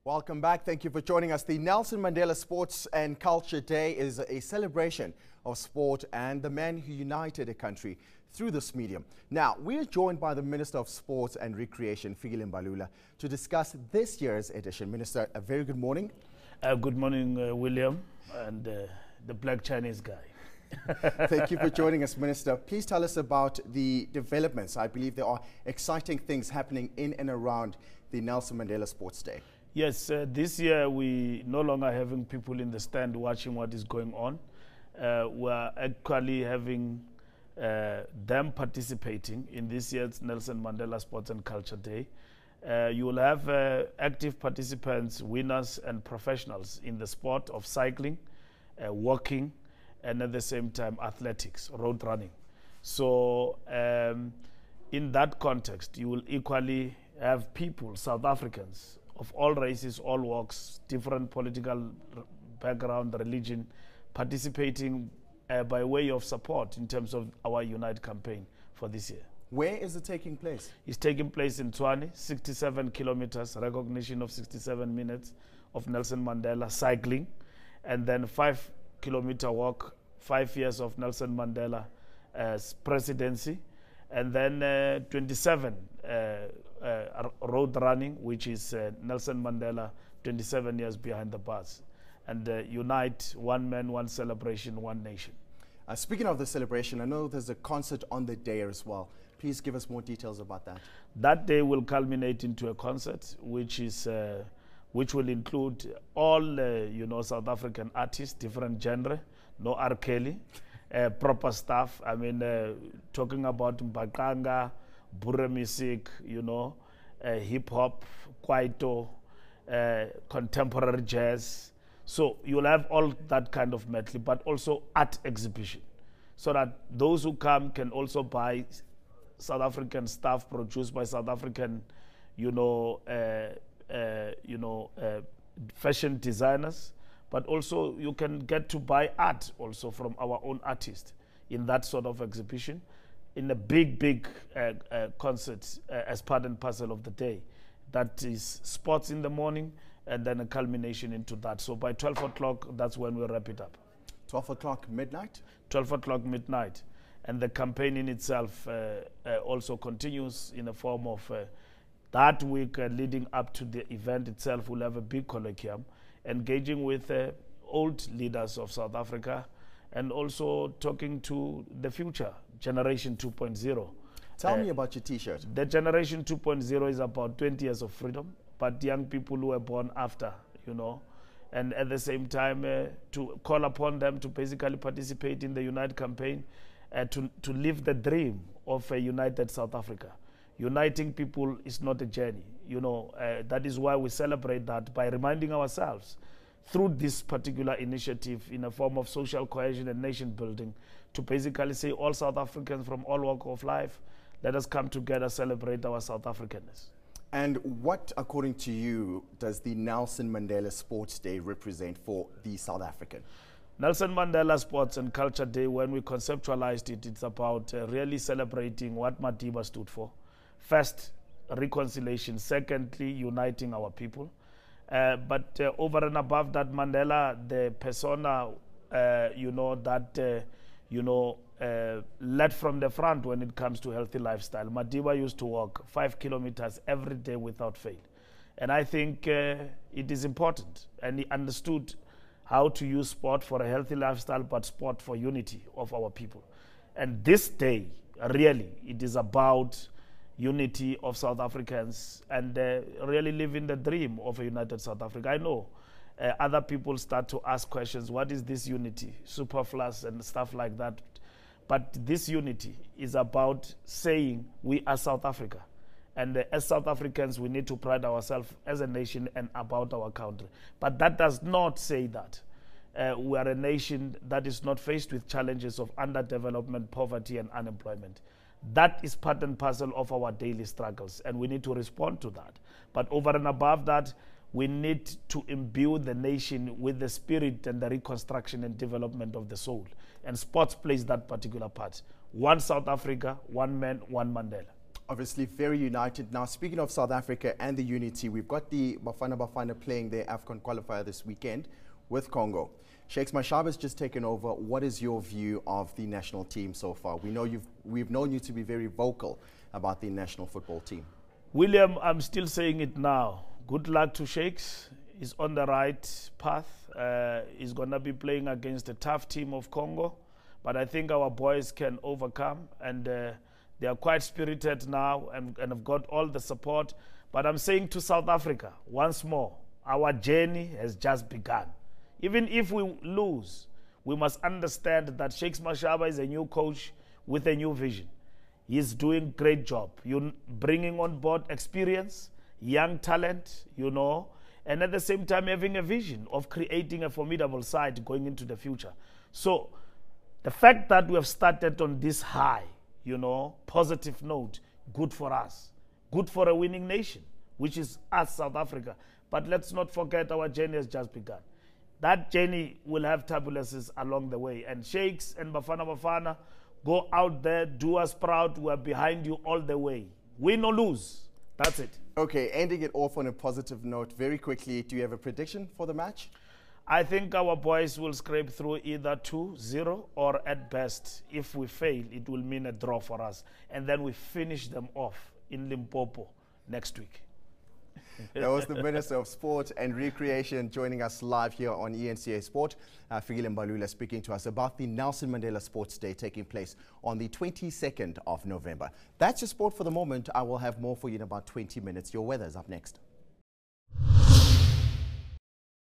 Welcome back. Thank you for joining us. The Nelson Mandela Sports and Culture Day is a celebration of sport and the men who united a country through this medium. Now, we are joined by the Minister of Sports and Recreation, Fikile Mbalula, to discuss this year's edition. Minister, a very good morning. Good morning, William, and the black Chinese guy. Thank you for joining us, Minister. Please tell us about the developments. I believe there are exciting things happening in and around the Nelson Mandela Sports Day. Yes, this year we no longer having people in the stand watching what is going on. We are actually having them participating in this year's Nelson Mandela Sports and Culture Day. You will have active participants, winners and professionals in the sport of cycling, walking, and at the same time athletics, road running. So in that context, you will equally have people, South Africans, of all races, all walks, different political background, religion, participating by way of support in terms of our Unite campaign for this year. Where is it taking place? It's taking place in Tshwane, 67 kilometers, recognition of 67 minutes of Nelson Mandela cycling, and then 5-kilometer walk, 5 years of Nelson Mandela presidency, and then 27 road running, which is Nelson Mandela 27 years behind the bars, and Unite, one man, one celebration, one nation. Speaking of the celebration, I know there's a concert on the day as well. Please give us more details about that. That day will culminate into a concert, which will include all South African artists, different genre, no R. Kelly, proper stuff. I mean, talking about Mbaqanga, Burra music, hip hop, kwaito, contemporary jazz. So you'll have all that kind of medley, but also art exhibition, so that those who come can also buy South African stuff produced by South African, fashion designers, but also you can get to buy art also from our own artists in that sort of exhibition, in a big concert as part and parcel of the day. That is sports in the morning and then a culmination into that. So by 12 o'clock, that's when we wrap it up. 12 o'clock midnight? 12 o'clock midnight. And the campaign in itself also continues in a form of that week leading up to the event itself. We'll have a big colloquium engaging with old leaders of South Africa and also talking to the future, Generation 2.0. Tell me about your T-shirt. The Generation 2.0 is about 20 years of freedom, but young people who were born after, and at the same time to call upon them to basically participate in the Unite campaign, to live the dream of a united South Africa. Uniting people is not a journey. That is why we celebrate that by reminding ourselves through this particular initiative in a form of social cohesion and nation building to basically say all South Africans from all walks of life, let us come together, celebrate our South Africanness. And what, according to you, does the Nelson Mandela Sports Day represent for the South African? Nelson Mandela Sports and Culture Day, when we conceptualized it, it's about really celebrating what Madiba stood for. First, reconciliation. Secondly, uniting our people. But over and above that, Mandela, the persona, led from the front when it comes to healthy lifestyle. Madiba used to walk 5 kilometers every day without fail. And I think it is important. And he understood how to use sport for a healthy lifestyle, but sport for unity of our people. And this day, really, it is about unity of South Africans and really living the dream of a united South Africa. I know other people start to ask questions, what is this unity, superfluous and stuff like that. But this unity is about saying we are South Africa. And as South Africans, we need to pride ourselves as a nation and about our country. But that does not say that we are a nation that is not faced with challenges of underdevelopment, poverty, and unemployment. That is part and parcel of our daily struggles, and we need to respond to that. But over and above that, we need to imbue the nation with the spirit and the reconstruction and development of the soul. And sports plays that particular part. One South Africa, one man, one Mandela. Obviously very united. Now, speaking of South Africa and the unity, we've got the Bafana playing their AFCON qualifier this weekend with Congo. Shakes Mashaba's just taken over. What is your view of the national team so far? We've known you to be very vocal about the national football team. William, I'm still saying it now. Good luck to Shakes. He's on the right path. He's going to be playing against a tough team of Congo. But I think our boys can overcome, and they are quite spirited now and have got all the support. But I'm saying to South Africa, once more, our journey has just begun. Even if we lose, we must understand that Shakes Mashaba is a new coach with a new vision. He's doing a great job. You're bringing on board experience, young talent, and at the same time having a vision of creating a formidable side going into the future. So the fact that we have started on this high, positive note, good for us, good for a winning nation, which is us, South Africa. But let's not forget our journey has just begun. That journey will have turbulences along the way. And Shakes and Bafana, go out there, do us proud. We're behind you all the way. Win or lose, that's it. Okay, ending it off on a positive note, very quickly, do you have a prediction for the match? I think our boys will scrape through either 2-0 or at best, if we fail, it will mean a draw for us. And then we finish them off in Limpopo next week. That was the Minister of Sport and Recreation joining us live here on eNCA Sport. Fikile Mbalula speaking to us about the Nelson Mandela Sports Day taking place on the 22nd of November. That's your sport for the moment. I will have more for you in about 20 minutes. Your weather is up next.